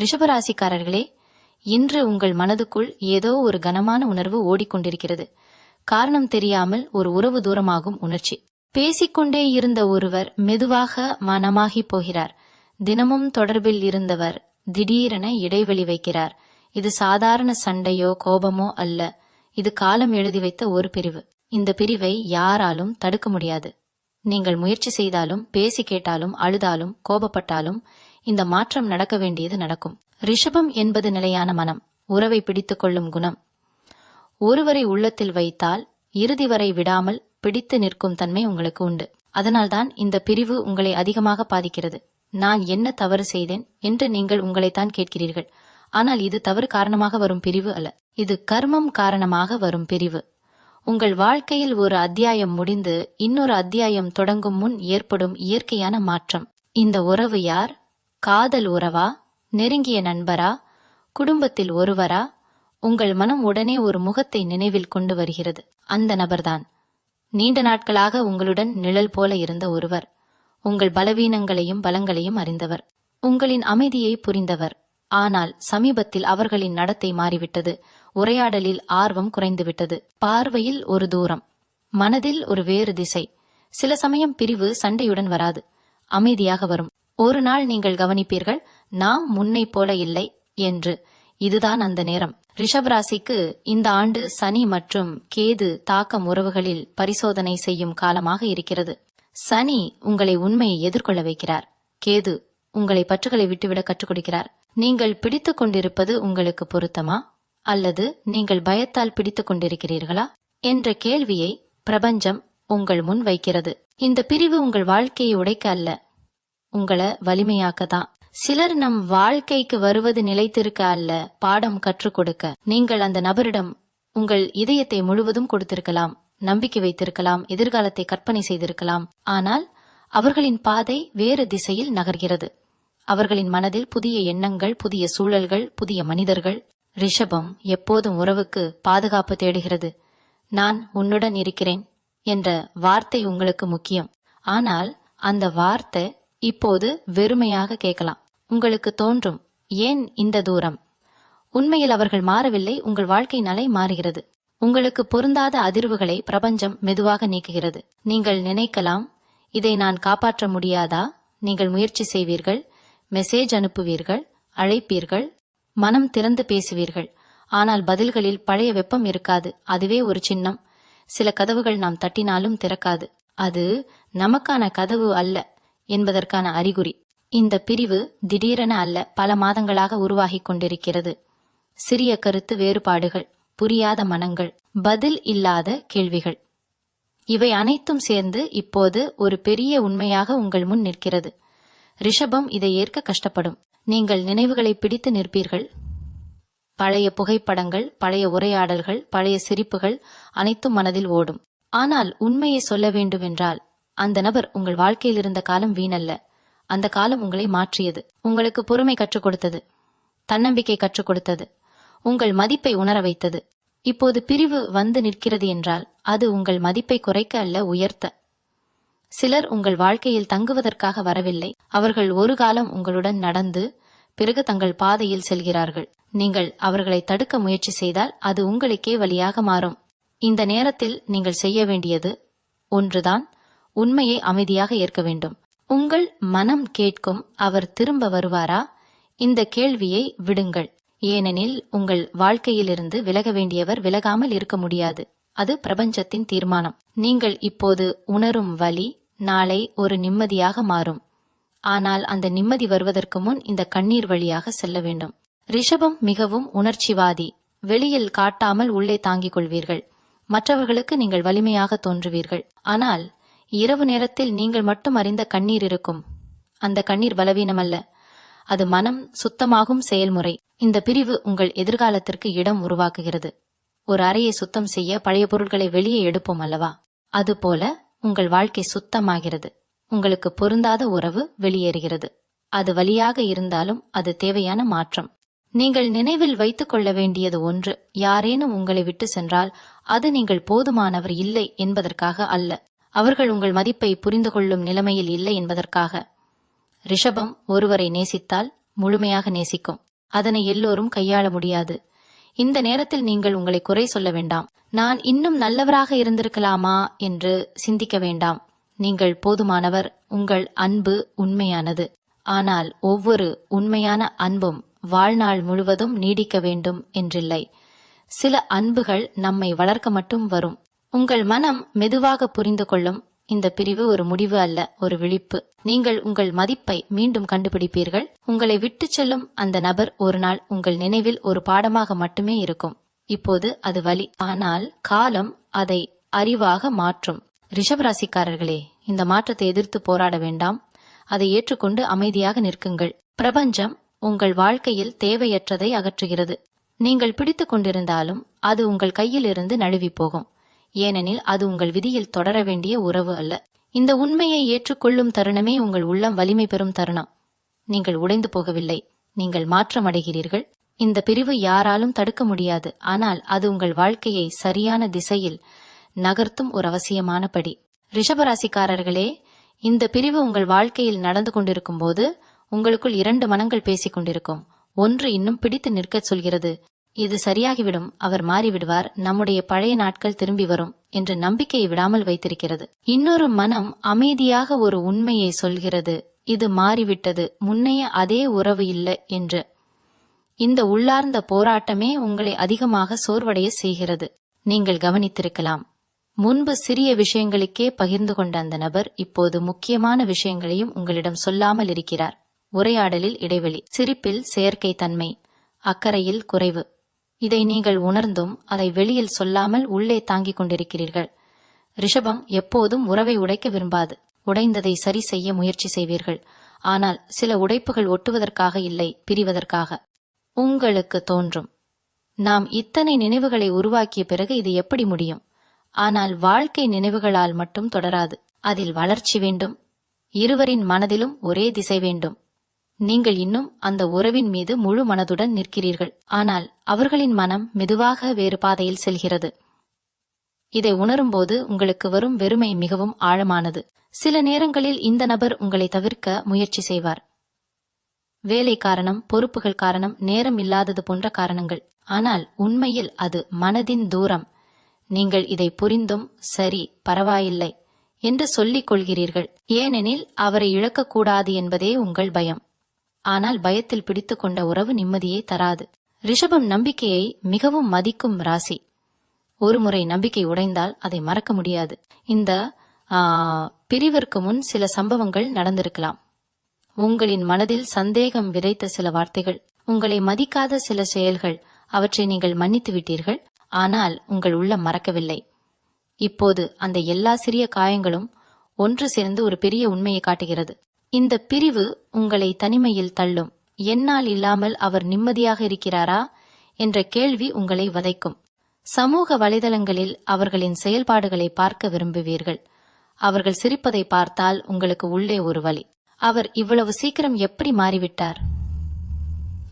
ரிஷபராசிக்காரர்களே, இன்று உங்கள் மனதுக்குள் ஏதோ ஒரு கனமான உணர்வு ஓடிக்கொண்டிருக்கிறது. காரணம் தெரியாமல் ஒரு உறவு தூரமாகும் உணர்ச்சி. பேசிக்கொண்டே இருந்த ஒருவர் மெதுவாக மனமாகி போகிறார். தினமும் தொடர்பில் இருந்தவர் திடீரென இடைவெளி வைக்கிறார். இது சாதாரண சண்டையோ கோபமோ அல்ல. இது காலம் எழுதி வைத்த ஒரு பிரிவு. இந்த பிரிவை யாராலும் தடுக்க முடியாது. நீங்கள் முயற்சி செய்தாலும், பேசி கேட்டாலும், அழுதாலும், கோபப்பட்டாலும் இந்த மாற்றம் நடக்க வேண்டியது நடக்கும். ரிஷபம் என்பது நிலையான மனம், உறவை பிடித்துக் கொள்ளும் குணம். ஒருவரை உள்ளத்தில் வைத்தால் இறுதி வரை விடாமல் பிடித்து நிற்கும் தன்மை உங்களுக்கு உண்டு. அதனால்தான் இந்த பிரிவு உங்களை அதிகமாக பாதிக்கிறது. நான் என்ன தவறு செய்தேன் என்று நீங்கள் உங்களைத்தான் கேட்கிறீர்கள். ஆனால் இது தவறு காரணமாக வரும் பிரிவு அல்ல. இது கர்மம் காரணமாக வரும் பிரிவு. உங்கள் வாழ்க்கையில் ஒரு அத்தியாயம் முடிந்து இன்னொரு அத்தியாயம் தொடங்கும் முன் ஏற்படும் இயற்கையான மாற்றம். இந்த உறவு யார்? காதல் உறவா? நெருங்கிய நண்பரா? குடும்பத்தில் ஒருவரா? உங்கள் மனம் உடனே ஒரு முகத்தை நினைவில் கொண்டு வருகிறது. அந்த நபர்தான் நீண்ட நாட்களாக உங்களுடன் நிழல் போல இருந்த ஒருவர். உங்கள் பலவீனங்களையும் பலங்களையும் அறிந்தவர், உங்களின் அமைதியை புரிந்தவர். ஆனால் சமீபத்தில் அவர்களின் நடத்தை மாறிவிட்டது. உரையாடலில் ஆர்வம் குறைந்துவிட்டது. பார்வையில் ஒரு தூரம், மனதில் ஒரு வேறு திசை. சில சமயம் பிரிவு சண்டையுடன் வராது, அமைதியாக வரும். ஒரு நாள் நீங்கள் கவனிப்பீர்கள், நாம் முன்னை போல இல்லை என்று. இதுதான் அந்த நேரம். ரிஷபராசிக்கு இந்த ஆண்டு சனி மற்றும் கேது தாக்கம் உறவுகளில் பரிசோதனை செய்யும் காலமாக இருக்கிறது. சனி உங்களை உண்மையை எதிர்கொள்ள வைக்கிறார். கேது உங்களை பற்றுகளை விட்டுவிட கற்றுக் கொடுக்கிறார். நீங்கள் பிடித்துக் கொண்டிருப்பது உங்களுக்கு பொருத்தமா, அல்லது நீங்கள் பயத்தால் பிடித்துக் கொண்டிருக்கிறீர்களா என்ற கேள்வியை பிரபஞ்சம் உங்கள் முன் வைக்கிறது. இந்த பிரிவு உங்கள் வாழ்க்கையை உடைக்க அல்ல, உங்களை வலிமையாக்கதான். சிலர் நம் வாழ்க்கைக்கு வருவது நிலைத்திருக்க அல்ல, பாடம் கற்றுக் கொடுக்க. நீங்கள் அந்த நபரிடம் உங்கள் இதயத்தை முழுவதும் கொடுத்திருக்கலாம், நம்பிக்கை வைத்திருக்கலாம், எதிர்காலத்தை கற்பனை செய்திருக்கலாம். ஆனால் அவர்களின் பாதை வேறு திசையில் நகர்கிறது. அவர்களின் மனதில் புதிய எண்ணங்கள், புதிய சூழல்கள், புதிய மனிதர்கள். ரிஷபம் எப்போதும் உறவுக்கு பாதுகாப்பு தேடுகிறது. நான் உன்னுடன் இருக்கிறேன் என்ற வார்த்தை உங்களுக்கு முக்கியம். ஆனால் அந்த வார்த்தை இப்போது வெறுமையாக கேட்கலாம். உங்களுக்கு தோன்றும், ஏன் இந்த தூரம்? உண்மையில் அவர்கள் மாறவில்லை, உங்கள் வாழ்க்கை நிலை மாறுகிறது. உங்களுக்கு பொருந்தாத அதிர்வுகளை பிரபஞ்சம் மெதுவாக நீக்குகிறது. நீங்கள் நினைக்கலாம், இதை நான் காப்பாற்ற முடியாதா? நீங்கள் முயற்சி செய்வீர்கள், மெசேஜ் அனுப்புவீர்கள், அழைப்பீர்கள், மனம் திறந்து பேசுவீர்கள். ஆனால் பதில்களில் பழைய வெப்பம் இருக்காது. அதுவே ஒரு சின்னம். சில கதவுகள் நாம் தட்டினாலும் திறக்காது. அது நமக்கான கதவு அல்ல என்பதற்கான அறிகுறி. இந்த பிரிவு திடீரென அல்ல, பல மாதங்களாக உருவாகிக் கொண்டிருக்கிறது. சிறிய கருத்து வேறுபாடுகள், புரியாத மனங்கள், பதில் இல்லாத கேள்விகள், இவை அனைத்தும் சேர்ந்து இப்போது ஒரு பெரிய உண்மையாக உங்கள் முன் நிற்கிறது. ரிஷபம் இதை ஏற்க கஷ்டப்படும். நீங்கள் நினைவுகளை பிடித்து நிற்பீர்கள். பழைய புகைப்படங்கள், பழைய உரையாடல்கள், பழைய சிரிப்புகள் அனைத்தும் மனதில் ஓடும். ஆனால் உண்மையை சொல்ல வேண்டுமென்றால், அந்த நபர் உங்கள் வாழ்க்கையில் இருந்த காலம் வீணல்ல. அந்த காலம் உங்களை மாற்றியது. உங்களுக்கு பொறுமை கற்றுக் கொடுத்தது, தன்னம்பிக்கை கற்றுக் கொடுத்தது, உங்கள் மதிப்பை உணர வைத்தது. இப்போது பிரிவு வந்து நிற்கிறது என்றால் அது உங்கள் மதிப்பை குறைக்க அல்ல, உயர்த்த. சிலர் உங்கள் வாழ்க்கையில் தங்குவதற்காக வரவில்லை. அவர்கள் ஒரு காலம் உங்களுடன் நடந்து பிறகு தங்கள் பாதையில் செல்கிறார்கள். நீங்கள் அவர்களை தடுக்க முயற்சி செய்தால் அது உங்களுக்கே வழியாக மாறும். இந்த நேரத்தில் நீங்கள் செய்ய வேண்டியது ஒன்றுதான், உண்மையை அமைதியாக ஏற்க வேண்டும். உங்கள் மனம் கேட்கும், அவர் திரும்ப வருவாரா? இந்த கேள்வியை விடுங்கள். ஏனெனில் உங்கள் வாழ்க்கையிலிருந்து விலக வேண்டியவர் விலகாமல் இருக்க முடியாது. அது பிரபஞ்சத்தின் தீர்மானம். நீங்கள் இப்போது உணரும் வலி நாளை ஒரு நிம்மதியாக மாறும். ஆனால் அந்த நிம்மதி வருவதற்கு முன் இந்த கண்ணீர் வழியாக செல்ல வேண்டும். ரிஷபம் மிகவும் உணர்ச்சிவாதி. வெளியில் காட்டாமல் உள்ளே தாங்கிக் கொள்வீர்கள். மற்றவர்களுக்கு நீங்கள் வலிமையாக தோன்றுவீர்கள். ஆனால் இரவு நேரத்தில் நீங்கள் மட்டும் அறிந்த கண்ணீர் இருக்கும். அந்த கண்ணீர் பலவீனமல்ல, அது மனம் சுத்தமாகும் செயல்முறை. இந்த பிரிவு உங்கள் எதிர்காலத்திற்கு இடம் உருவாக்குகிறது. ஒரு அறையை சுத்தம் செய்ய பழைய பொருட்களை வெளியே எடுப்போம் அல்லவா? அதுபோல உங்கள் வாழ்க்கை சுத்தமாகிறது. உங்களுக்கு பொருந்தாத உறவு வெளியேறுகிறது. அது வலியாக இருந்தாலும் அது தேவையான மாற்றம். நீங்கள் நினைவில் வைத்துக் கொள்ள வேண்டியது ஒன்று, யாரேனும் உங்களை விட்டு சென்றால் அது நீங்கள் போதுமானவர் இல்லை என்பதற்காக அல்ல, அவர்கள் உங்கள் மதிப்பை புரிந்து கொள்ளும் நிலைமையில் இல்லை என்பதற்காக. ரிஷபம் ஒருவரை நேசித்தால் முழுமையாக நேசிக்கும். அதனை எல்லோரும் கையாள முடியாது. இந்த நேரத்தில் நீங்கள் உங்களை குறை சொல்ல வேண்டாம். நான் இன்னும் நல்லவராக இருந்திருக்கலாமா என்று சிந்திக்க வேண்டாம். நீங்கள் போதுமானவர். உங்கள் அன்பு உண்மையானது. ஆனால் ஒவ்வொரு உண்மையான அன்பும் வாழ்நாள் முழுவதும் நீடிக்க வேண்டும் என்றில்லை. சில அன்புகள் நம்மை வளர்க்க மட்டும் வரும். உங்கள் மனம் மெதுவாக புரிந்து கொள்ளும். இந்த பிரிவு ஒரு முடிவு அல்ல, ஒரு விழிப்பு. நீங்கள் உங்கள் மதிப்பை மீண்டும் கண்டுபிடிப்பீர்கள். உங்களை விட்டு செல்லும் அந்த நபர் ஒரு நாள் உங்கள் நினைவில் ஒரு பாடமாக மட்டுமே இருக்கும். இப்போது அது வலி, ஆனால் காலம் அதை அறிவாக மாற்றும். ரிஷபராசிக்காரர்களே, இந்த மாற்றத்தை எதிர்த்து போராட வேண்டாம். அதை ஏற்றுக்கொண்டு அமைதியாக நிற்குங்கள். பிரபஞ்சம் உங்கள் வாழ்க்கையில் தேவையற்றதை அகற்றுகிறது. நீங்கள் பிடித்துக் கொண்டிருந்தாலும் அது உங்கள் கையில் இருந்து நழுவி போகும். ஏனெனில் அது உங்கள் விதியில் தொடர வேண்டிய உறவு அல்ல. இந்த உண்மையை ஏற்றுக்கொள்ளும் தருணமே உங்கள் உள்ளம் வலிமை பெறும் தருணம். நீங்கள் உடைந்து போகவில்லை, நீங்கள் மாற்றமடைகிறீர்கள். இந்த பிரிவு யாராலும் தடுக்க முடியாது, ஆனால் அது உங்கள் வாழ்க்கையை சரியான திசையில் நகர்த்தும் ஒரு அவசியமான படி. ரிஷபராசிக்காரர்களே, இந்த பிரிவு உங்கள் வாழ்க்கையில் நடந்து கொண்டிருக்கும் போது உங்களுக்குள் 2 மனங்கள் பேசிக் கொண்டிருக்கும். ஒன்று இன்னும் பிடித்து நிற்கச் சொல்கிறது, இது சரியாகிவிடும், அவர் மாறிவிடுவார், நம்முடைய பழைய நாட்கள் திரும்பி வரும் என்று நம்பிக்கையை விடாமல் வைத்திருக்கிறது. இன்னொரு மனம் அமைதியாக ஒரு உண்மையை சொல்கிறது, இது மாறிவிட்டது, முன்னைய அதே உறவு இல்லை என்று. இந்த உள்ளார்ந்த போராட்டமே உங்களை அதிகமாக சோர்வடைய செய்கிறது. நீங்கள் கவனித்திருக்கலாம், முன்பு சிறிய விஷயங்களுக்கே பகிர்ந்து கொண்ட அந்த நபர் இப்போது முக்கியமான விஷயங்களையும் உங்களிடம் சொல்லாமல் இருக்கிறார். உரையாடலில் இடைவெளி, சிரிப்பில் செயற்கை தன்மை, அக்கறையில் குறைவு. இதை நீங்கள் உணர்ந்தும் அதை வெளியில் சொல்லாமல் உள்ளே தாங்கிக் கொண்டிருக்கிறீர்கள். ரிஷபம் எப்போதும் உறவை உடைக்க விரும்பாது. உடைந்ததை சரி செய்ய முயற்சி செய்வீர்கள். ஆனால் சில உடைப்புகள் ஒட்டுவதற்காக இல்லை, பிரிவதற்காக. உங்களுக்கு தோன்றும், நாம் இத்தனை நினைவுகளை உருவாக்கிய பிறகு இது எப்படி முடியும்? ஆனால் வாழ்க்கை நினைவுகளால் மட்டும் தொடராது. அதில் வளர்ச்சி வேண்டும். இருவரின் மனதிலும் ஒரே திசை வேண்டும். நீங்கள் இன்னும் அந்த உறவின் மீது முழு மனதுடன் நிற்கிறீர்கள். ஆனால் அவர்களின் மனம் மெதுவாக வேறு பாதையில் செல்கிறது. இதை உணரும்போது உங்களுக்கு வரும் வெறுமை மிகவும் ஆழமானது. சில நேரங்களில் இந்த நபர் உங்களை தவிர்க்க முயற்சி செய்வார். வேலை காரணம், பொறுப்புகள் காரணம், நேரம் இல்லாதது போன்ற காரணங்கள். ஆனால் உண்மையில் அது மனதின் தூரம். நீங்கள் இதை புரிந்தும் சரி, பரவாயில்லை என்று சொல்லிக் கொள்கிறீர்கள். ஏனெனில் அவரை இழக்கக்கூடாது என்பதே உங்கள் பயம். ஆனால் பயத்தில் பிடித்துக் கொண்ட உறவு நிம்மதியை தராது. ரிஷபம் நம்பிக்கையை மிகவும் மதிக்கும் ராசி. ஒருமுறை நம்பிக்கை உடைந்தால் அதை மறக்க முடியாது. இந்த பிரிவிற்கு முன் சில சம்பவங்கள் நடந்திருக்கலாம். உங்களின் மனதில் சந்தேகம் விதைத்த சில வார்த்தைகள், உங்களை மதிக்காத சில செயல்கள், அவற்றை நீங்கள் மன்னித்து விட்டீர்கள். ஆனால் உங்கள் உள்ளம் மறக்கவில்லை. இப்போது அந்த எல்லா சிறிய காயங்களும் ஒன்று சேர்ந்து ஒரு பெரிய உண்மையை காட்டுகிறது. இந்த பிரிவு உங்களை தனிமையில் தள்ளும். என்னால் இல்லாமல் அவர் நிம்மதியாக இருக்கிறாரா என்ற கேள்வி உங்களை வதைக்கும். சமூக வலைதளங்களில் அவர்களின் செயல்பாடுகளை பார்க்க விரும்புவீர்கள். அவர்கள் சிரிப்பதை பார்த்தால் உங்களுக்கு உள்ளே ஒரு வலி. அவர் இவ்வளவு சீக்கிரம் எப்படி மாறிவிட்டார்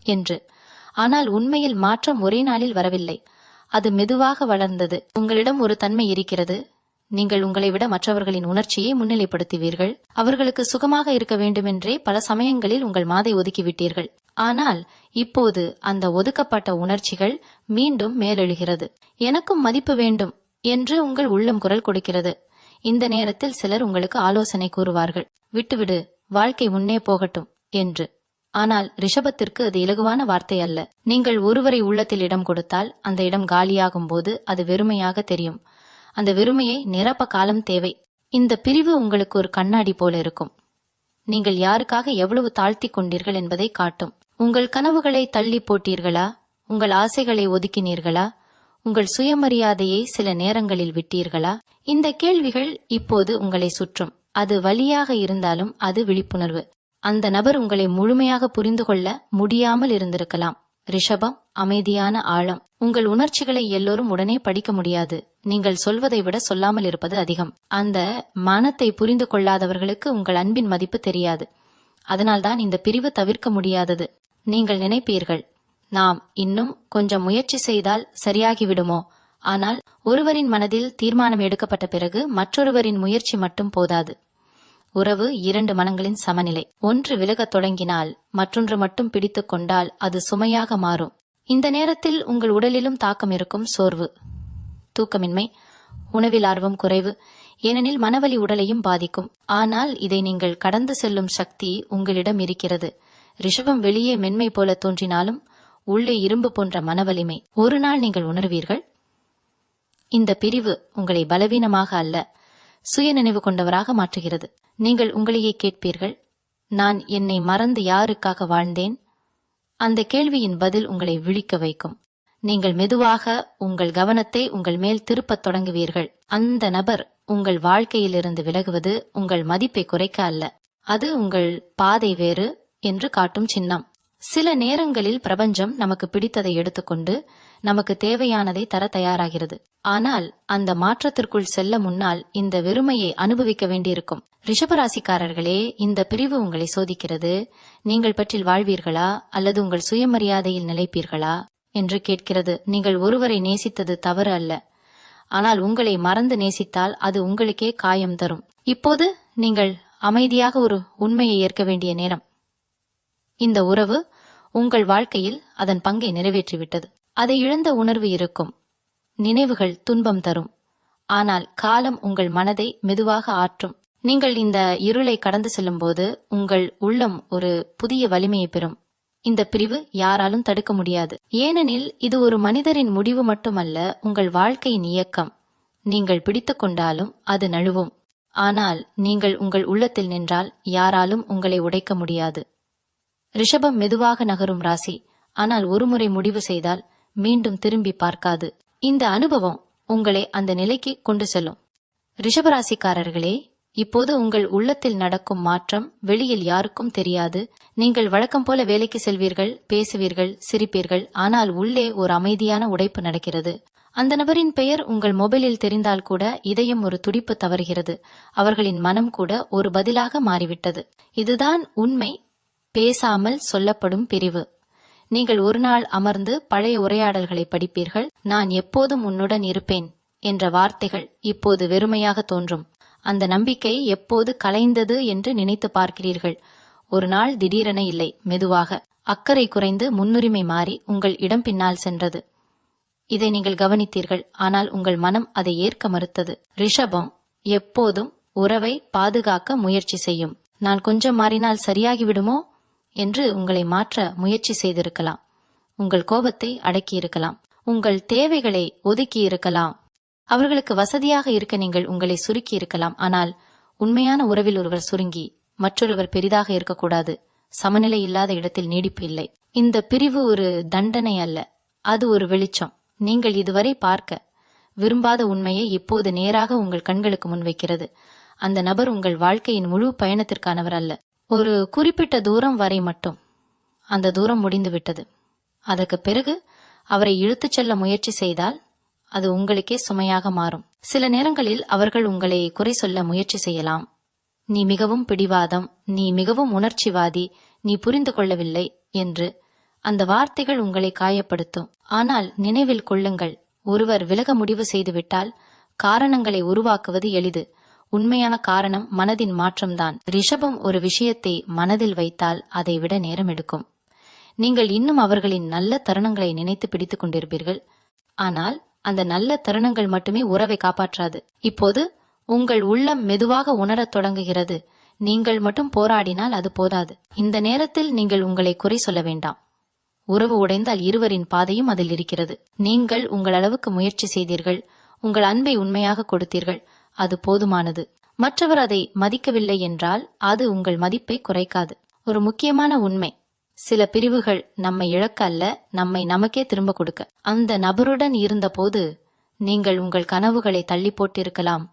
என்று. ஆனால் உண்மையில் மாற்றம் ஒரே நாளில் வரவில்லை. அது மெதுவாக வளர்ந்தது. உங்களிடம் ஒரு தன்மை இருக்கிறது. நீங்கள் உங்களை விட மற்றவர்களின் உணர்ச்சியை முன்னிலைப்படுத்துவீர்கள். அவர்களுக்கு சுகமாக இருக்க வேண்டுமென்றே பல சமயங்களில் உங்கள் மாதை ஒதுக்கிவிட்டீர்கள். ஆனால் இப்போது அந்த ஒதுக்கப்பட்ட உணர்ச்சிகள் மீண்டும் மேலெழுகிறது. எனக்கும் மதிப்பு வேண்டும் என்று உங்கள் உள்ளம் குரல் கொடுக்கிறது. இந்த நேரத்தில் சிலர் உங்களுக்கு ஆலோசனை கூறுவார்கள், விட்டுவிடு, வாழ்க்கை முன்னே போகட்டும் என்று. ஆனால் ரிஷபத்திற்கு அது இலகுவான வார்த்தை அல்ல. நீங்கள் ஒருவரை உள்ளத்தில் இடம் கொடுத்தால் அந்த இடம் காலியாகும் போது அது வெறுமையாக தெரியும். அந்த வெறுமையை நிரப்ப காலம் தேவை. இந்த பிரிவு உங்களுக்கு ஒரு கண்ணாடி போல இருக்கும். நீங்கள் யாருக்காக எவ்வளவு தாழ்த்தி கொண்டீர்கள் என்பதை காட்டும். உங்கள் கனவுகளை தள்ளி போட்டீர்களா? உங்கள் ஆசைகளை ஒதுக்கினீர்களா? உங்கள் சுயமரியாதையை சில நேரங்களில் விட்டீர்களா? இந்த கேள்விகள் இப்போது உங்களை சுற்றும். அது வலியாக இருந்தாலும் அது விழிப்புணர்வு. அந்த நபர் உங்களை முழுமையாக புரிந்து கொள்ள முடியாமல் இருந்திருக்கலாம். ரிஷபம் அமைதியான ஆழம். உங்கள் உணர்ச்சிகளை எல்லோரும் உடனே படிக்க முடியாது. நீங்கள் சொல்வதை விட சொல்லாமல் இருப்பது அதிகம். அந்த மனத்தை புரிந்து கொள்ளாதவர்களுக்கு உங்கள் அன்பின் மதிப்பு தெரியாது. அதனால்தான் இந்த பிரிவு தவிர்க்க முடியாதது. நீங்கள் நினைப்பீர்கள், நாம் இன்னும் கொஞ்சம் முயற்சி செய்தால் சரியாகிவிடுமோ. ஆனால் ஒருவரின் மனதில் தீர்மானம் எடுக்கப்பட்ட பிறகு மற்றொருவரின் முயற்சி மட்டும் போதாது. உறவு இரண்டு மனங்களின் சமநிலை. ஒன்று விலகத் தொடங்கினால் மற்றொன்று மட்டும் பிடித்துக் கொண்டால் அது சுமையாக மாறும். இந்த நேரத்தில் உங்கள் உடலிலும் தாக்கம் இருக்கும். சோர்வு, தூக்கமின்மை, உணவில் ஆர்வம் குறைவு. ஏனெனில் மனவலி உடலையும் பாதிக்கும். ஆனால் இதை நீங்கள் கடந்து செல்லும் சக்தி உங்களிடம் இருக்கிறது. ரிஷபம் வெளியே மென்மை போல தோன்றினாலும் உள்ளே இரும்பு போன்ற மனவலிமை. ஒரு நாள் நீங்கள் உணர்வீர்கள், இந்த பிரிவு உங்களை பலவீனமாக அல்ல, சுய நினைவு கொண்டவராக மாற்றுகிறது. நீங்கள் உங்களையே கேட்பீர்கள், நான் என்னை மறந்து யாருக்காக வாழ்ந்தேன்? அந்த கேள்வியின் பதில் உங்களை விழிக்க வைக்கும். நீங்கள் மெதுவாக உங்கள் கவனத்தை உங்கள் மேல் திருப்பத் தொடங்குவீர்கள். அந்த நபர் உங்கள் வாழ்க்கையிலிருந்து விலகுவது உங்கள் மதிப்பை குறைக்க அல்ல, அது உங்கள் பாதை வேறு என்று காட்டும் சின்னம். சில நேரங்களில் பிரபஞ்சம் நமக்கு பிடித்ததை எடுத்துக்கொண்டு நமக்கு தேவையானதை தர தயாராகிறது. ஆனால் அந்த மாற்றத்திற்குள் செல்ல முன்னால் இந்த வெறுமையை அனுபவிக்க வேண்டியிருக்கும். ரிஷபராசிக்காரர்களே, இந்த பிரிவு உங்களை சோதிக்கிறது. நீங்கள் பற்றில் வாழ்வீர்களா அல்லது உங்கள் சுயமரியாதையில் நிலைப்பீர்களா என்று கேட்கிறது. நீங்கள் ஒருவரை நேசித்தது தவறு அல்ல, ஆனால் உங்களை மறந்து நேசித்தால் அது உங்களுக்கே காயம் தரும். இப்போது நீங்கள் அமைதியாக ஒரு உண்மையை ஏற்க வேண்டிய நேரம். இந்த உறவு உங்கள் வாழ்க்கையில் அதன் பங்கை நிறைவேற்றிவிட்டது. அதை இழந்த உணர்வு இருக்கும். நினைவுகள் துன்பம் தரும். ஆனால் காலம் உங்கள் மனதை மெதுவாக ஆற்றும். நீங்கள் இந்த இருளை கடந்து செல்லும் போது உங்கள் உள்ளம் ஒரு புதிய வலிமையை பெறும். இந்த பிரிவு யாராலும் தடுக்க முடியாது. ஏனெனில் இது ஒரு மனிதரின் முடிவு மட்டுமல்ல, உங்கள் வாழ்க்கையின் இயக்கம். நீங்கள் பிடித்துக் கொண்டாலும் அது நழுவும். ஆனால் நீங்கள் உங்கள் உள்ளத்தில் நின்றால் யாராலும் உங்களை உடைக்க முடியாது. ரிஷபம் மெதுவாக நகரும் ராசி, ஆனால் ஒருமுறை முடிவு செய்தால் மீண்டும் திரும்பி பார்க்காது. இந்த அனுபவம் உங்களை அந்த நிலைக்கு கொண்டு செல்லும். ரிஷபராசிக்காரர்களே, இப்போது உங்கள் உள்ளத்தில் நடக்கும் மாற்றம் வெளியில் யாருக்கும் தெரியாது. நீங்கள் வழக்கம் போல வேலைக்கு செல்வீர்கள், பேசுவீர்கள், சிரிப்பீர்கள். ஆனால் உள்ளே ஒரு அமைதியான உடைப்பு நடக்கிறது. அந்த நபரின் பெயர் உங்கள் மொபைலில் தெரிந்தால் கூட இதயம் ஒரு துடிப்பு தவறுகிறது. அவர்களின் மனம் கூட ஒரு பதிலாக மாறிவிட்டது. இதுதான் உண்மை பேசாமல் சொல்லப்படும் பிரிவு. நீங்கள் ஒரு நாள் அமர்ந்து பழைய உரையாடல்களை படிப்பீர்கள். நான் எப்போதும் உன்னுடன் இருப்பேன் என்ற வார்த்தைகள் இப்போது வெறுமையாக தோன்றும். அந்த நம்பிக்கை எப்போது கலைந்தது என்று நினைத்து பார்க்கிறீர்கள். ஒரு நாள் திடீரென இல்லை, மெதுவாக அக்கறை குறைந்து முன்னுரிமை மாறி உங்கள் இடம் பின்னால் சென்றது. இதை நீங்கள் கவனித்தீர்கள், ஆனால் உங்கள் மனம் அதை ஏற்க மறுத்தது. ரிஷபம் எப்போதும் உறவை பாதுகாக்க முயற்சி செய்யும். நான் கொஞ்சம் மாறினால் சரியாகிவிடுமோ என்று உங்களை மாற்ற முயற்சி செய்திருக்கலாம். உங்கள் கோபத்தை அடக்கியிருக்கலாம். உங்கள் தேவைகளை ஒதுக்கி இருக்கலாம். அவர்களுக்கு வசதியாக இருக்க நீங்கள் உங்களை சுருக்கி இருக்கலாம். ஆனால் உண்மையான உறவில் ஒருவர் சுருங்கி மற்றொருவர் பெரிதாக இருக்கக்கூடாது. சமநிலை இல்லாத இடத்தில் நீடிப்பு இல்லை. இந்த பிரிவு ஒரு தண்டனை அல்ல, அது ஒரு வெளிச்சம். நீங்கள் இதுவரை பார்க்க விரும்பாத உண்மையை இப்போது நேராக உங்கள் கண்களுக்கு முன்வைக்கிறது. அந்த நபர் உங்கள் வாழ்க்கையின் முழு பயணத்திற்கானவர் அல்ல, ஒரு குறிப்பிட்ட தூரம் வரை மட்டும். அந்த தூரம் முடிந்துவிட்டது. அதற்கு பிறகு அவரை இழுத்துச் செல்ல முயற்சி செய்தால் அது உங்களுக்கே சுமையாக மாறும். சில நேரங்களில் அவர்கள் உங்களை குறை சொல்ல முயற்சி செய்யலாம். நீ மிகவும் பிடிவாதம், நீ மிகவும் உணர்ச்சிவாதி, நீ புரிந்து கொள்ளவில்லை என்று. அந்த வார்த்தைகள் உங்களை காயப்படுத்தும். ஆனால் நினைவில் கொள்ளுங்கள், ஒருவர் விலக முடிவு செய்துவிட்டால் காரணங்களை உருவாக்குவது எளிது. உண்மையான காரணம் மனதின் மாற்றம்தான். ரிஷபம் ஒரு விஷயத்தை மனதில் வைத்தால் அதை விட நேரம் எடுக்கும். நீங்கள் இன்னும் அவர்களின் நல்ல தருணங்களை நினைத்து பிடித்துக் கொண்டிருப்பீர்கள். ஆனால் அந்த நல்ல தருணங்கள் மட்டுமே உறவை காப்பாற்றாது. இப்போது உங்கள் உள்ளம் மெதுவாக உணரத் தொடங்குகிறது. நீங்கள் மட்டும் போராடினால் அது போதாது. இந்த நேரத்தில் நீங்கள் உங்களை குறை சொல்ல வேண்டாம். உறவு உடைந்தால் இருவரின் பாதையும் அதில் இருக்கிறது. நீங்கள் உங்கள் அளவுக்கு முயற்சி செய்தீர்கள். உங்கள் அன்பை உண்மையாக கொடுத்தீர்கள். அது போதுமானது. மற்றவர் அதை மதிக்கவில்லை என்றால் அது உங்கள் மதிப்பை குறைக்காது. ஒரு முக்கியமான உண்மை, சில பிரிவுகள் நம்மை இழக்க அல்ல, நம்மை நமக்கே திரும்ப கொடுக்க. அந்த நபருடன் இருந்தபோது நீங்கள் உங்கள் கனவுகளை தள்ளி போட்டிருக்கலாம்.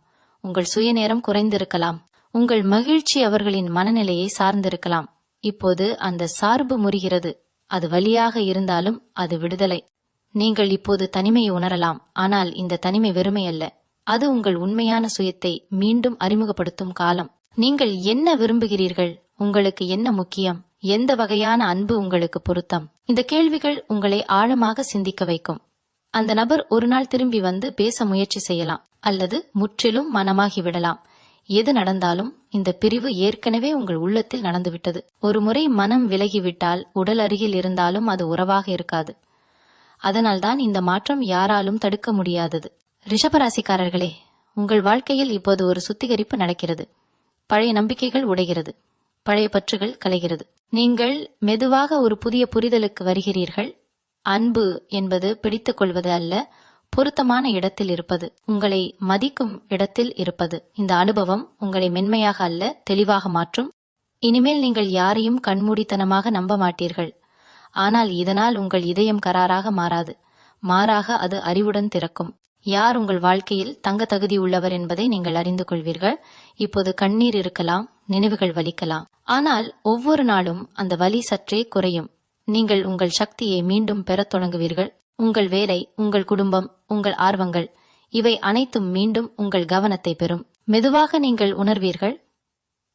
உங்கள் சுயநேரம் குறைந்திருக்கலாம். உங்கள் மகிழ்ச்சி அவர்களின் மனநிலையை சார்ந்திருக்கலாம். இப்போது அந்த சார்பு முறிகிறது. அது வலியாக இருந்தாலும் அது விடுதலை. நீங்கள் இப்போது தனிமையை உணரலாம். ஆனால் இந்த தனிமை வெறுமை அல்ல, அது உங்கள் உண்மையான சுயத்தை மீண்டும் அறிமுகப்படுத்தும் காலம். நீங்கள் என்ன விரும்புகிறீர்கள்? உங்களுக்கு என்ன முக்கியம்? எந்த வகையான அன்பு உங்களுக்கு பொருத்தம்? இந்த கேள்விகள் உங்களை ஆழமாக சிந்திக்க வைக்கும். அந்த நபர் ஒரு நாள் திரும்பி வந்து பேச முயற்சி செய்யலாம், அல்லது முற்றிலும் மனமாகி விடலாம். எது நடந்தாலும் இந்த பிரிவு ஏற்கனவே உங்கள் உள்ளத்தில் நடந்துவிட்டது. ஒரு முறை மனம் விலகிவிட்டால் உடல் அருகில் இருந்தாலும் அது உறவாக இருக்காது. அதனால்தான் இந்த மாற்றம் யாராலும் தடுக்க முடியாதது. ரிஷபராசிக்காரர்களே, உங்கள் வாழ்க்கையில் இப்போது ஒரு சுத்திகரிப்பு நடக்கிறது. பழைய நம்பிக்கைகள் உடைகிறது, பழைய பற்றுகள் கலைகிறது. நீங்கள் மெதுவாக ஒரு புதிய புரிதலுக்கு வருகிறீர்கள். அன்பு என்பது பிடித்துக் கொள்வது அல்ல, பொருத்தமான இடத்தில் இருப்பது, உங்களை மதிக்கும் இடத்தில் இருப்பது. இந்த அனுபவம் உங்களை மென்மையாக அல்ல, தெளிவாக மாற்றும். இனிமேல் நீங்கள் யாரையும் கண்மூடித்தனமாக நம்ப மாட்டீர்கள். ஆனால் இதனால் உங்கள் இதயம் கராராக மாறாது, மாறாக அது அறிவுடன் திறக்கும். யார் உங்கள் வாழ்க்கையில் தங்க தகுதி உள்ளவர் என்பதை நீங்கள் அறிந்து கொள்வீர்கள். இப்போது கண்ணீர் இருக்கலாம், நினைவுகள் வலிக்கலாம், ஆனால் ஒவ்வொரு நாளும் அந்த வலி சற்றே குறையும். நீங்கள் உங்கள் சக்தியை மீண்டும் பெறத் தொடங்குவீர்கள். உங்கள் வேலை, உங்கள் குடும்பம், உங்கள் ஆர்வங்கள், இவை அனைத்தும் மீண்டும் உங்கள் கவனத்தை பெறும். மெதுவாக நீங்கள் உணர்வீர்கள்,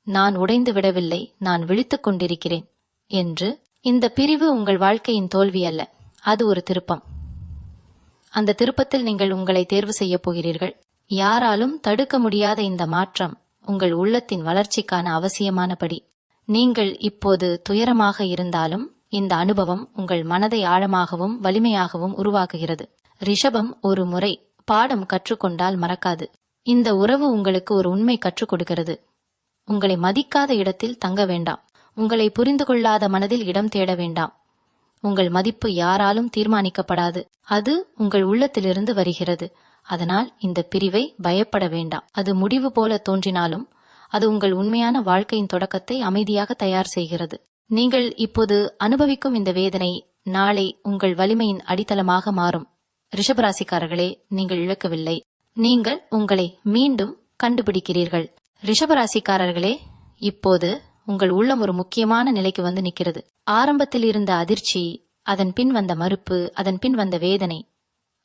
நான் உடைந்து விடவில்லை, நான் விழித்துக் கொண்டிருக்கிறேன் என்று. இந்த பிரிவு உங்கள் வாழ்க்கையின் தோல்வி அல்ல, அது ஒரு திருப்பம். அந்த திருப்பத்தில் நீங்கள் உங்களை தேர்வு செய்ய போகிறீர்கள். யாராலும் தடுக்க முடியாத இந்த மாற்றம் உங்கள் உள்ளத்தின் வளர்ச்சிக்கான அவசியமான படி. நீங்கள் இப்போது துயரமாக இருந்தாலும் இந்த அனுபவம் உங்கள் மனதை ஆழமாகவும் வலிமையாகவும் உருவாக்குகிறது. ரிஷபம் ஒரு முறை பாடம் கற்றுக்கொண்டால் மறக்காது. இந்த உறவு உங்களுக்கு ஒரு உண்மை கற்றுக் கொடுக்கிறது. உங்களை மதிக்காத இடத்தில் தங்க வேண்டாம். உங்களை புரிந்து கொள்ளாத மனதில் இடம் தேட வேண்டாம். உங்கள் மதிப்பு யாராலும் தீர்மானிக்கப்படாது, அது உங்கள் உள்ளத்திலிருந்து வருகிறது. அதனால் இந்த பிரிவை பயப்பட வேண்டாம். அது முடிவு போல தோன்றினாலும் அது உங்கள் உண்மையான வாழ்க்கையின் தொடக்கத்தை அமைதியாக தயார் செய்கிறது. நீங்கள் இப்போது அனுபவிக்கும் இந்த வேதனை நாளை உங்கள் வலிமையின் அடித்தளமாக மாறும். ரிஷபராசிக்காரர்களே, நீங்கள் இழக்கவில்லை, நீங்கள் உங்களை மீண்டும் கண்டுபிடிக்கிறீர்கள். ரிஷபராசிக்காரர்களே, இப்போது உங்கள் உள்ளம் ஒரு முக்கியமான நிலைக்கு வந்து நிற்கிறது. ஆரம்பத்தில் இருந்த அதிர்ச்சி, அதன் பின் வந்த மறுப்பு, அதன் பின் வந்த வேதனை,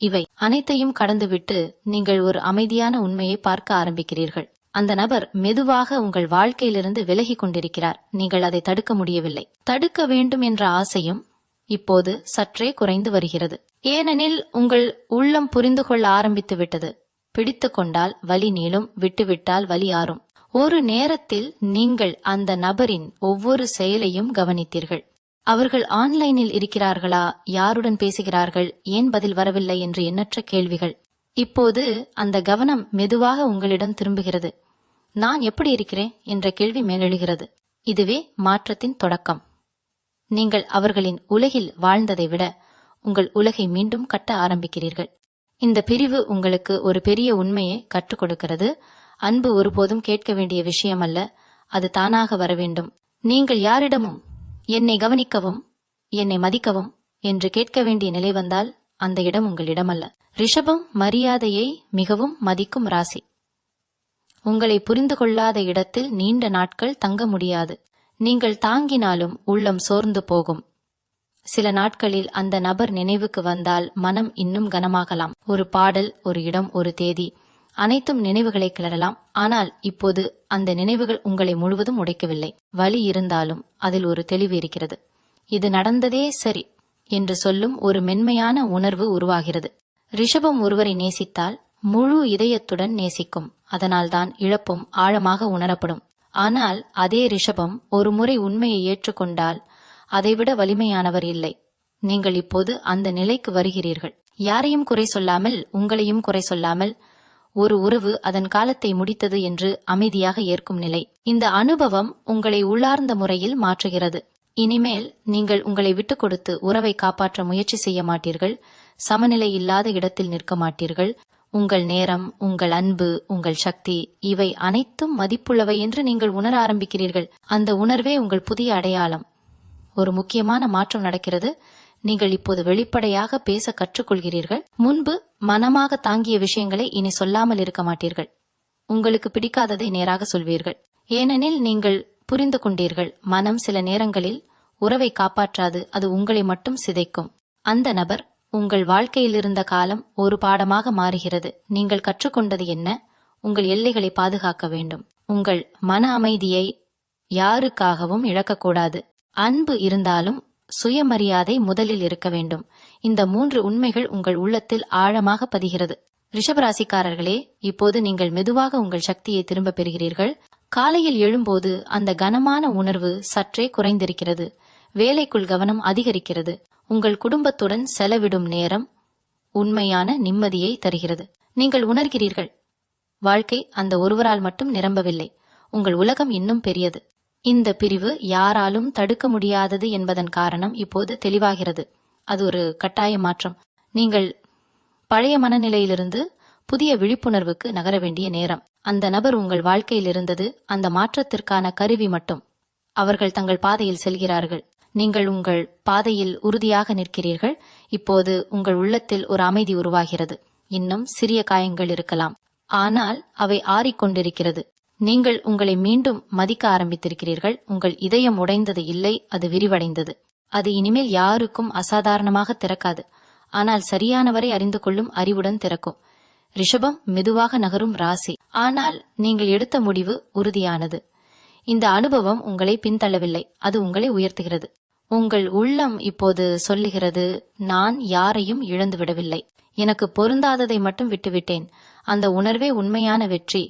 இவை அனைத்தையும் கடந்துவிட்டு நீங்கள் ஒரு அமைதியான உண்மையை பார்க்க ஆரம்பிக்கிறீர்கள். அந்த நபர் மெதுவாக உங்கள் வாழ்க்கையிலிருந்து விலகி கொண்டிருக்கிறார். நீங்கள் அதை தடுக்க முடியவில்லை. தடுக்க வேண்டும் என்ற ஆசையும் இப்போது சற்றே குறைந்து வருகிறது. ஏனெனில் உங்கள் உள்ளம் புரிந்து கொள்ள ஆரம்பித்து விட்டது. பிடித்து கொண்டால் வலி நீளும், விட்டுவிட்டால் வலி ஆறும். ஒரு நேரத்தில் நீங்கள் அந்த நபரின் ஒவ்வொரு செயலையும் கவனித்தீர்கள். அவர்கள் ஆன்லைனில் இருக்கிறார்களா, யாருடன் பேசுகிறார்கள், ஏன் பதில் வரவில்லை என்று எண்ணற்ற கேள்விகள். இப்போது அந்த கவனம் மெதுவாக உங்களிடம் திரும்புகிறது. நான் எப்படி இருக்கிறேன் என்ற கேள்வி மேலெழுகிறது. இதுவே மாற்றத்தின் தொடக்கம். நீங்கள் அவர்களின் உலகில் வாழ்ந்ததை விட உங்கள் உலகை மீண்டும் கட்ட ஆரம்பிக்கிறீர்கள். இந்த பிரிவு உங்களுக்கு ஒரு பெரிய உண்மையை கற்றுக் கொடுக்கிறது. அன்பு ஒருபோதும் கேட்க வேண்டிய விஷயம் அல்ல, அது தானாக வர வேண்டும். நீங்கள் யாரிடமும் என்னை கவனிக்கவும், என்னை மதிக்கவும் என்று கேட்க வேண்டிய நிலை வந்தால் அந்த இடம் உங்கள் இடமல்ல. ரிஷபம் மரியாதையை மிகவும் மதிக்கும் ராசி. உங்களை புரிந்து கொள்ளாத இடத்தில் நீண்ட நாட்கள் தங்க முடியாது. நீங்கள் தாங்கினாலும் உள்ளம் சோர்ந்து போகும். சில நாட்களில் அந்த நபர் நினைவுக்கு வந்தால் மனம் இன்னும் கனமாகலாம். ஒரு பாடல், ஒரு இடம், ஒரு தேதி, அனைத்தும் நினைவுகளை கிளறலாம். ஆனால் இப்போது அந்த நினைவுகள் உங்களை முழுவதும் உடைக்கவில்லை. வலி இருந்தாலும் அதில் ஒரு தெளிவு இருக்கிறது. இது நடந்ததே சரி என்று சொல்லும் ஒரு மென்மையான உணர்வு உருவாகிறது. ரிஷபம் ஒருவரை நேசித்தால் முழு இதயத்துடன் நேசிக்கும். அதனால்தான் இழப்பும் ஆழமாக உணரப்படும். ஆனால் அதே ரிஷபம் ஒரு முறை உண்மையை ஏற்றுக்கொண்டால் அதைவிட வலிமையானவர் இல்லை. நீங்கள் இப்போது அந்த நிலைக்கு வருகிறீர்கள். யாரையும் குறை சொல்லாமல், உங்களையும் குறை சொல்லாமல், ஒரு உறவு அதன் காலத்தை முடித்தது என்று அமைதியாக ஏற்கும் நிலை. இந்த அனுபவம் உங்களை உள்ளார்ந்த முறையில் மாற்றுகிறது. இனிமேல் நீங்கள் உங்களை விட்டுக் கொடுத்து உறவை காப்பாற்ற முயற்சி செய்ய மாட்டீர்கள். சமநிலை இல்லாத இடத்தில் நிற்க மாட்டீர்கள். உங்கள் நேரம், உங்கள் அன்பு, உங்கள் சக்தி, இவை அனைத்தும் மதிப்புள்ளவை என்று நீங்கள் உணர ஆரம்பிக்கிறீர்கள். அந்த உணர்வே உங்கள் புதிய அடையாளம். ஒரு முக்கியமான மாற்றம் நடக்கிறது. நீங்கள் இப்போது வெளிப்படையாக பேச கற்றுக்கொள்கிறீர்கள். முன்பு மனமாக தாங்கிய விஷயங்களை இனி சொல்லாமல் இருக்க மாட்டீர்கள். உங்களுக்கு பிடிக்காததை நேராக சொல்வீர்கள். ஏனெனில் நீங்கள் புரிந்து கொண்டீர்கள், மனம் சில நேரங்களில் உறவை காப்பாற்றாது, அது உங்களை மட்டும் சிதைக்கும். அந்த நபர் உங்கள் வாழ்க்கையில் இருந்த காலம் ஒரு பாடமாக மாறுகிறது. நீங்கள் கற்றுக்கொண்டது என்ன? உங்கள் எல்லைகளை பாதுகாக்க வேண்டும். உங்கள் மன அமைதியை யாருக்காகவும் இழக்கக்கூடாது. அன்பு இருந்தாலும் சுயமரியாதை முதலில் இருக்க வேண்டும். இந்த 3 உண்மைகள் உங்கள் உள்ளத்தில் ஆழமாக பதிகிறது. ரிஷபராசிக்காரர்களே, இப்போது நீங்கள் மெதுவாக உங்கள் சக்தியை திரும்ப பெறுகிறீர்கள். காலையில் எழும்போது அந்த கனமான உணர்வு சற்றே குறைந்திருக்கிறது. வேலைக்குள் கவனம் அதிகரிக்கிறது. உங்கள் குடும்பத்துடன் செலவிடும் நேரம் உண்மையான நிம்மதியை தருகிறது. நீங்கள் உணர்கிறீர்கள், வாழ்க்கை அந்த ஒருவரால் மட்டும் நிரம்பவில்லை, உங்கள் உலகம் இன்னும் பெரியது. இந்த பிரிவு யாராலும் தடுக்க முடியாதது என்பதன் காரணம் இப்போது தெளிவாகிறது. அது ஒரு கட்டாய மாற்றம். நீங்கள் பழைய மனநிலையிலிருந்து புதிய விழிப்புணர்வுக்கு நகர வேண்டிய நேரம். அந்த நபர் உங்கள் வாழ்க்கையில் இருந்தது அந்த மாற்றத்திற்கான கருவி மட்டும். அவர்கள் தங்கள் பாதையில் செல்கிறார்கள். நீங்கள் உங்கள் பாதையில் உறுதியாக நிற்கிறீர்கள். இப்போது உங்கள் உள்ளத்தில் ஒரு அமைதி உருவாகிறது. இன்னும் சிறிய காயங்கள் இருக்கலாம், ஆனால் அவை ஆறிக்கொண்டிருக்கிறது. நீங்கள் உங்களை மீண்டும் மதிக்க ஆரம்பித்திருக்கிறீர்கள். உங்கள் இதயம் உடைந்தது இல்லை, அது விரிவடைந்தது. அது இனிமேல் யாருக்கும் அசாதாரணமாக திறக்காது, ஆனால் சரியானவரை அறிந்து கொள்ளும் அறிவுடன் திறக்கும். ரிஷபம் மெதுவாக நகரும் ராசி, ஆனால் நீங்கள் எடுத்த முடிவு உறுதியானது. இந்த அனுபவம் உங்களை பின்தள்ளவில்லை, அது உங்களை உயர்த்துகிறது. உங்கள் உள்ளம் இப்போது சொல்லுகிறது, நான் யாரையும் இழந்து விடவில்லை, எனக்கு பொருந்தாததை மட்டும் விட்டுவிட்டேன். அந்த உணர்வே உண்மையான வெற்றி.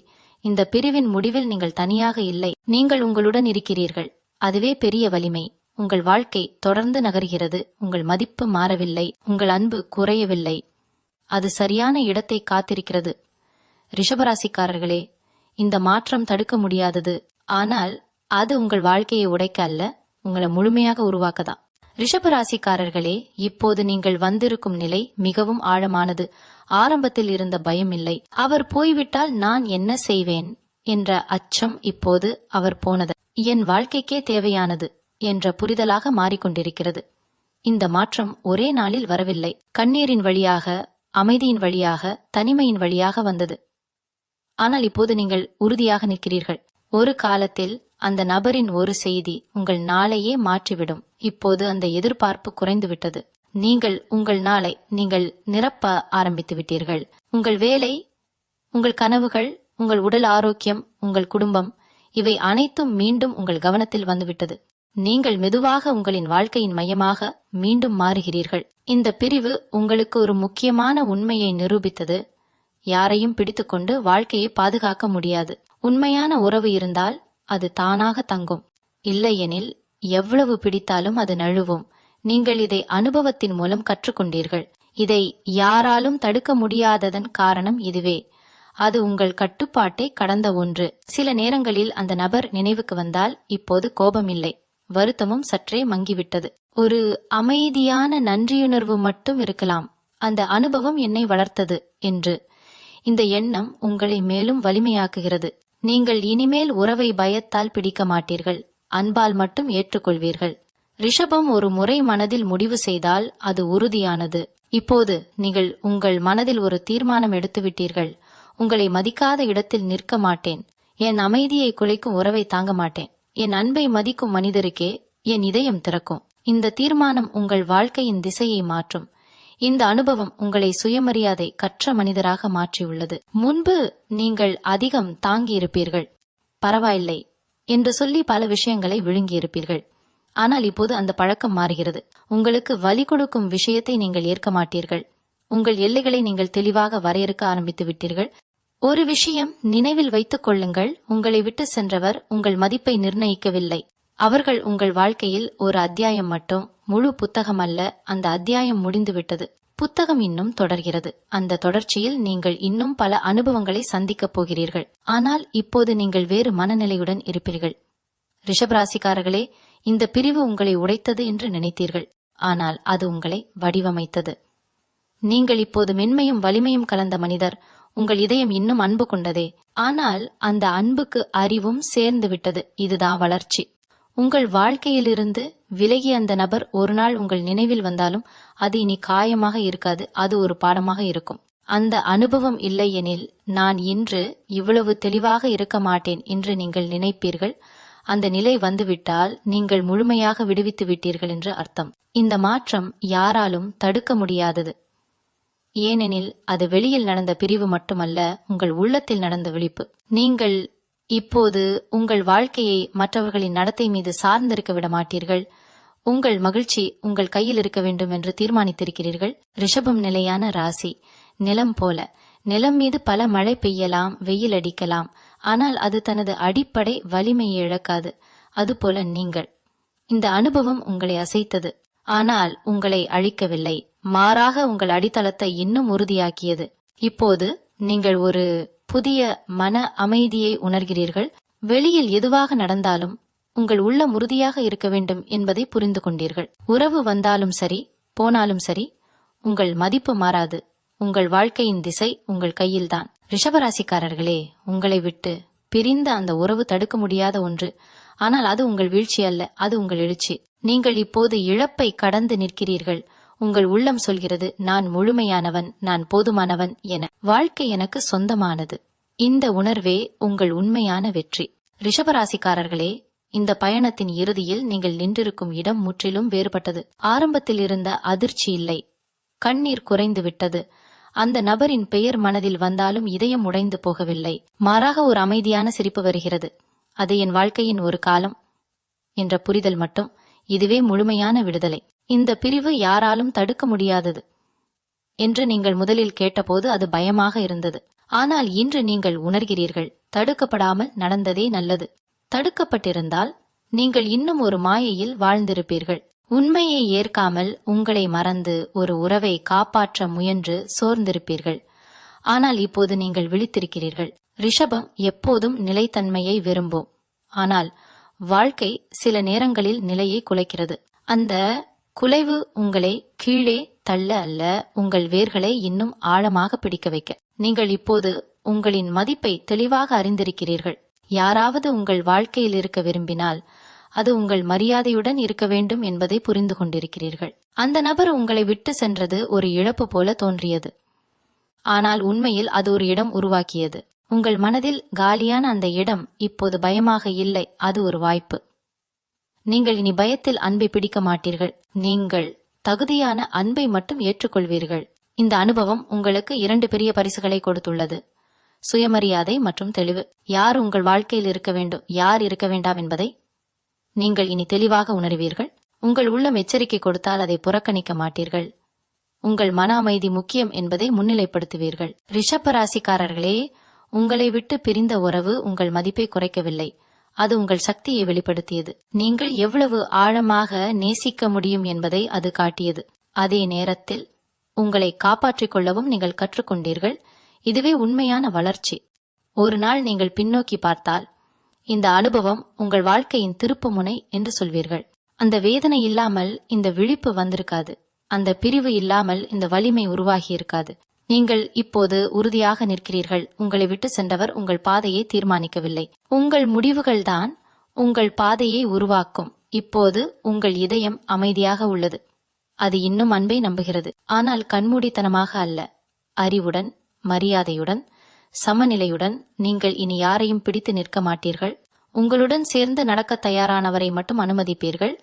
இந்த பிரிவின் முடிவில் நீங்கள் தனியாக இல்லை, நீங்கள் உங்களுடன் இருக்கிறீர்கள். அதுவே பெரிய வலிமை. உங்கள் வாழ்க்கை தொடர்ந்து நகர்கிறது. உங்கள் மதிப்பு மாறவில்லை, உங்கள் அன்பு குறையவில்லை, அது சரியான இடத்தை காத்திருக்கிறது. ரிஷபராசிக்காரர்களே, இந்த மாற்றம் தடுக்க முடியாதது, ஆனால் அது உங்கள் வாழ்க்கையை உடைக்க அல்ல, உங்களை முழுமையாக உருவாக்கதான். ரிஷபராசிக்காரர்களே, இப்போது நீங்கள் வந்திருக்கும் நிலை மிகவும் ஆழமானது. ஆரம்பத்தில் இருந்த பயம் இல்லை, அவர் போய்விட்டால் நான் என்ன செய்வேன் என்ற அச்சம் இப்போது அவர் போனது, என் வாழ்க்கைக்கே தேவையானது என்ற புரிதலாக மாறிக்கொண்டிருக்கிறது. இந்த மாற்றம் ஒரே நாளில் வரவில்லை. கண்ணீரின் வழியாக, அமைதியின் வழியாக, தனிமையின் வழியாக வந்தது. ஆனால் இப்போது நீங்கள் உறுதியாக நிற்கிறீர்கள். ஒரு காலத்தில் அந்த நபரின் ஒரு செய்தி உங்கள் நாளையே மாற்றிவிடும். இப்போது அந்த எதிர்பார்ப்பு குறைந்துவிட்டது. நீங்கள் உங்கள் நாளை நீங்கள் நிரப்ப ஆரம்பித்து விட்டீர்கள். உங்கள் வேலை, உங்கள் கனவுகள், உங்கள் உடல் ஆரோக்கியம், உங்கள் குடும்பம், இவை அனைத்தும் மீண்டும் உங்கள் கவனத்தில் வந்துவிட்டது. நீங்கள் மெதுவாக உங்களின் வாழ்க்கையின் மையமாக மீண்டும் மாறுகிறீர்கள். இந்த பிரிவு உங்களுக்கு ஒரு முக்கியமான உண்மையை நிரூபித்தது. யாரையும் பிடித்துக்கொண்டு வாழ்க்கையை பாதுகாக்க முடியாது. உண்மையான உறவு இருந்தால் அது தானாக தங்கும். இல்லையெனில் எவ்வளவு பிடித்தாலும் அது நழுவும். நீங்கள் இதை அனுபவத்தின் மூலம் கற்றுக்கொண்டீர்கள். இதை யாராலும் தடுக்க முடியாததன் காரணம் இதுவே. அது உங்கள் கட்டுப்பாட்டை கடந்த ஒன்று. சில நேரங்களில் அந்த நபர் நினைவுக்கு வந்தால் இப்போது கோபம் இல்லை, வருத்தமும் சற்றே மங்கிவிட்டது. ஒரு அமைதியான நன்றியுணர்வு மட்டும் இருக்கலாம். அந்த அனுபவம் என்னை வளர்த்தது என்று. இந்த எண்ணம் உங்களை மேலும் வலிமையாக்குகிறது. நீங்கள் இனிமேல் உறவை பயத்தால் பிடிக்க மாட்டீர்கள், அன்பால் மட்டும் ஏற்றுக்கொள்வீர்கள். ரிஷபம் ஒரு முறை மனதில் முடிவு செய்தால் அது உறுதியானது. இப்போது நீங்கள் உங்கள் மனதில் ஒரு தீர்மானம் எடுத்துவிட்டீர்கள். உங்களை மதிக்காத இடத்தில் நிற்க மாட்டேன். என் அமைதியை குலைக்கும் உறவை தாங்க மாட்டேன். என் அன்பை மதிக்கும் மனிதருக்கே என் இதயம் திறக்கும். இந்த தீர்மானம் உங்கள் வாழ்க்கையின் திசையை மாற்றும். இந்த அனுபவம் உங்களை சுயமரியாதை கற்ற மனிதராக மாற்றியுள்ளது. முன்பு நீங்கள் அதிகம் தாங்கியிருப்பீர்கள், பரவாயில்லை என்று சொல்லி பல விஷயங்களை விழுங்கியிருப்பீர்கள். ஆனால் இப்போது அந்த பழக்கம் மாறுகிறது. உங்களுக்கு வலி கொடுக்கும் விஷயத்தை நீங்கள் ஏற்க மாட்டீர்கள். உங்கள் எல்லைகளை நீங்கள் தெளிவாக வரையறுக்க ஆரம்பித்து விட்டீர்கள். ஒரு விஷயம் நினைவில் வைத்துக் கொள்ளுங்கள், உங்களை விட்டு சென்றவர் உங்கள் மதிப்பை நிர்ணயிக்கவில்லை. அவர்கள் உங்கள் வாழ்க்கையில் ஒரு அத்தியாயம் மட்டும், முழு புத்தகம் அல்ல. அந்த அத்தியாயம் முடிந்துவிட்டது. புத்தகம் இன்னும் தொடர்கிறது. அந்த தொடர்ச்சியில் நீங்கள் இன்னும் பல அனுபவங்களை சந்திக்கப் போகிறீர்கள். ஆனால் இப்போது நீங்கள் வேறு மனநிலையுடன் இருப்பீர்கள். ரிஷபராசிக்காரர்களே, இந்த பிரிவு உங்களை உடைத்தது என்று நினைத்தீர்கள், ஆனால் அது உங்களை வடிவமைத்தது. நீங்கள் இப்போது மென்மையும் வலிமையும் கலந்த மனிதர். உங்கள் இதயம் இன்னும் அன்பு கொண்டதே, ஆனால் அந்த அன்புக்கு அறிவும் சேர்ந்து விட்டது. இதுதான் வளர்ச்சி. உங்கள் வாழ்க்கையிலிருந்து விலகிய அந்த நபர் ஒரு நாள் உங்கள் நினைவில் வந்தாலும் அது இனி காயமாக இருக்காது, அது ஒரு பாடமாக இருக்கும். அந்த அனுபவம் இல்லை எனில் நான் இன்று இவ்வளவு தெளிவாக இருக்க மாட்டேன் என்று நீங்கள் நினைப்பீர்கள். அந்த நிலை வந்துவிட்டால் நீங்கள் முழுமையாக விடுவித்து விட்டீர்கள் என்று அர்த்தம். இந்த மாற்றம் யாராலும் தடுக்க முடியாதது. ஏனெனில் அது வெளியில் நடந்த பிரிவு மட்டுமல்ல, உங்கள் உள்ளத்தில் நடந்த விழிப்பு. நீங்கள் இப்போது உங்கள் வாழ்க்கையை மற்றவர்களின் நடத்தை மீது சார்ந்திருக்க விட மாட்டீர்கள். உங்கள் மகிழ்ச்சி உங்கள் கையில் இருக்க வேண்டும் என்று தீர்மானித்திருக்கிறீர்கள். ரிஷபம் நிலையான ராசி, நிலம் போல. நிலம் மீது பல மழை பெய்யலாம், வெயில் அடிக்கலாம், ஆனால் அது தனது அடிப்படை வலிமையை இழக்காது. அதுபோல நீங்கள். இந்த அனுபவம் உங்களை அசைத்தது, ஆனால் உங்களை அழிக்கவில்லை. மாறாக உங்கள் அடித்தளத்தை இன்னும் உறுதியாக்கியது. இப்போது நீங்கள் ஒரு புதிய மன அமைதியை உணர்கிறீர்கள். வெளியில் எதுவாக நடந்தாலும் உங்கள் உள்ளம் உறுதியாக இருக்க வேண்டும் என்பதை புரிந்து கொண்டீர்கள். உறவு வந்தாலும் சரி, போனாலும் சரி, உங்கள் மதிப்பு மாறாது. உங்கள் வாழ்க்கையின் திசை உங்கள் கையில்தான். ரிஷபராசிக்காரர்களே, உங்களை விட்டு பிரிந்த அந்த உறவு தடுக்க முடியாத ஒன்று. ஆனால் அது உங்கள் வீழ்ச்சி அல்ல, அது உங்கள் எழுச்சி. நீங்கள் இப்போது இழப்பை கடந்து நிற்கிறீர்கள். உங்கள் உள்ளம் சொல்கிறது, நான் முழுமையானவன், நான் போதுமானவன் என. வாழ்க்கை எனக்கு சொந்தமானது. இந்த உணர்வே உங்கள் உண்மையான வெற்றி. ரிஷபராசிக்காரர்களே, இந்த பயணத்தின் இறுதியில் நீங்கள் நின்றிருக்கும் இடம் முற்றிலும் வேறுபட்டது. ஆரம்பத்தில் இருந்த அதிர்ச்சி இல்லை, கண்ணீர் குறைந்து விட்டது. அந்த நபரின் பெயர் மனதில் வந்தாலும் இதயம் உடைந்து போகவில்லை. மாறாக ஒரு அமைதியான சிரிப்பு வருகிறது. அது என் வாழ்க்கையின் ஒரு காலம் என்ற புரிதல் மட்டும். இதுவே முழுமையான விடுதலை. இந்த பிரிவு யாராலும் தடுக்க முடியாதது என்று நீங்கள் முதலில் கேட்டபோது அது பயமாக இருந்தது. ஆனால் இன்று நீங்கள் உணர்கிறீர்கள், தடுக்கப்படாமல் நடந்ததே நல்லது. தடுக்கப்பட்டிருந்தால் நீங்கள் இன்னும் ஒரு மாயையில் வாழ்ந்திருப்பீர்கள். உண்மையை ஏற்காமல் உங்களை மறந்து ஒரு உறவை காப்பாற்ற முயன்று சோர்ந்திருப்பீர்கள். ஆனால் இப்போது நீங்கள் விழித்திருக்கிறீர்கள். ரிஷபம் எப்போதும் நிலைத்தன்மையை விரும்பும். ஆனால் வாழ்க்கை சில நேரங்களில் நிலையை குலைக்கிறது. அந்த குலைவு உங்களை கீழே தள்ள அல்ல, உங்கள் வேர்களை இன்னும் ஆழமாக பிடிக்க வைக்க. நீங்கள் இப்போது உங்களின் மதிப்பை தெளிவாக அறிந்திருக்கிறீர்கள். யாராவது உங்கள் வாழ்க்கையில் இருக்க விரும்பினால் அது உங்கள் மரியாதையுடன் இருக்க வேண்டும் என்பதை புரிந்து கொண்டிருக்கிறீர்கள். அந்த நபர் உங்களை விட்டு சென்றது ஒரு இழப்பு போல தோன்றியது. ஆனால் உண்மையில் அது ஒரு இடம் உருவாக்கியது. உங்கள் மனதில் காலியான அந்த இடம் இப்போது பயமாக இல்லை, அது ஒரு வாய்ப்பு. நீங்கள் இனி பயத்தில் அன்பை பிடிக்க மாட்டீர்கள். நீங்கள் தகுதியான அன்பை மட்டும் ஏற்றுக்கொள்வீர்கள். இந்த அனுபவம் உங்களுக்கு 2 பெரிய பரிசுகளை கொடுத்துள்ளது: சுயமரியாதை மற்றும் தெளிவு. யார் உங்கள் வாழ்க்கையில் இருக்க வேண்டும், யார் இருக்க வேண்டாம் என்பதை நீங்கள் இனி தெளிவாக உணர்வீர்கள். உங்கள் உள்ளம் எச்சரிக்கை கொடுத்தால் அதை புறக்கணிக்க மாட்டீர்கள். உங்கள் மன அமைதி முக்கியம் என்பதை முன்னிலைப்படுத்துவீர்கள். ரிஷப ராசிக்காரர்களே, உங்களை விட்டு பிரிந்த உறவு உங்கள் மதிப்பை குறைக்கவில்லை, அது உங்கள் சக்தியை வெளிப்படுத்தியது. நீங்கள் எவ்வளவு ஆழமாக நேசிக்க முடியும் என்பதை அது காட்டியது. அதே நேரத்தில் உங்களை காப்பாற்றிக் கொள்ளவும் நீங்கள் கற்றுக்கொண்டீர்கள். இதுவே உண்மையான வளர்ச்சி. ஒரு நாள் நீங்கள் பின்னோக்கி பார்த்தால் இந்த அனுபவம் உங்கள் வாழ்க்கையின் திருப்பு முனை என்று சொல்வீர்கள். அந்த வேதனை இல்லாமல் இந்த விழிப்பு வந்திருக்காது. அந்த பிரிவு இல்லாமல் இந்த வலிமை உருவாகி இருக்காது. நீங்கள் இப்போது உறுதியாக நிற்கிறீர்கள். உங்களை விட்டு சென்றவர் உங்கள் பாதையை தீர்மானிக்கவில்லை. உங்கள் முடிவுகள்தான் உங்கள் பாதையை உருவாக்கும். இப்போது உங்கள் இதயம் அமைதியாக உள்ளது. அது இன்னும் அன்பை நம்புகிறது. ஆனால் கண்மூடித்தனமாக அல்ல, அறிவுடன், மரியாதையுடன், சமநிலையுடன். நீங்கள் இனி யாரையும் பிடித்து நிற்க மாட்டீர்கள். உங்களுடன் சேர்ந்து நடக்க தயாரானவரை மட்டும் அனுமதிப்பீர்கள்.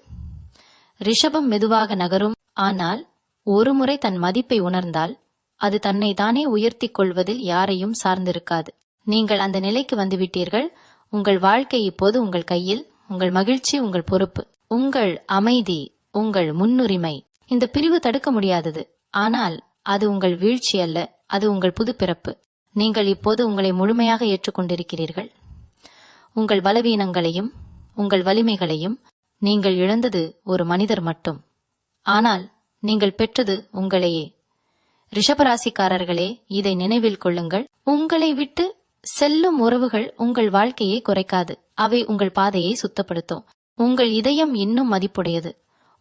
ரிஷபம் மெதுவாக நகரும். ஆனால் ஒருமுறை தன் மதிப்பை உணர்ந்தால் அது தன்னை தானே உயர்த்தி கொள்வதில் யாரையும் சார்ந்திருக்காது. நீங்கள் அந்த நிலைக்கு வந்துவிட்டீர்கள். உங்கள் வாழ்க்கை இப்போது உங்கள் கையில். உங்கள் மகிழ்ச்சி உங்கள் பொறுப்பு. உங்கள் அமைதி உங்கள் முன்னுரிமை. இந்த பிரிவு தடுக்க முடியாதது. ஆனால் அது உங்கள் வீழ்ச்சி அல்ல, அது உங்கள் புது பிறப்பு. நீங்கள் இப்போது உங்களை முழுமையாக ஏற்றுக்கொண்டிருக்கிறீர்கள். உங்கள் பலவீனங்களையும் உங்கள் வலிமைகளையும். நீங்கள் இழந்தது ஒரு மனிதர் மட்டும், ஆனால் நீங்கள் பெற்றது உங்களையே. ரிஷபராசிக்காரர்களே, இதை நினைவில் கொள்ளுங்கள். உங்களை விட்டு செல்லும் உறவுகள் உங்கள் வாழ்க்கையை குறைக்காது. அவை உங்கள் பாதையை சுத்தப்படுத்தும். உங்கள் இதயம் இன்னும் மதிப்புடையது.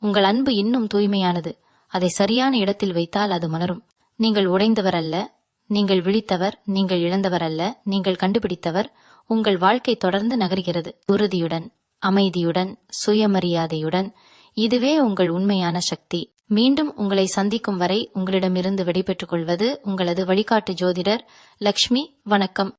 உங்கள் அன்பு இன்னும் தூய்மையானது. அதை சரியான இடத்தில் வைத்தால் அது மலரும். நீங்கள் உடைந்தவர் அல்ல, நீங்கள் விழித்தவர். நீங்கள் இழந்தவர் அல்ல, நீங்கள் கண்டுபிடித்தவர். உங்கள் வாழ்க்கை தொடர்ந்து நகர்கிறது, உறுதியுடன், அமைதியுடன், சுயமரியாதையுடன். இதுவே உங்கள் உண்மையான சக்தி. மீண்டும் உங்களை சந்திக்கும் வரை உங்களிடமிருந்து விடைபெற்றுக் கொள்வது உங்களது வழிகாட்டு ஜோதிடர் லக்ஷ்மி. வணக்கம்.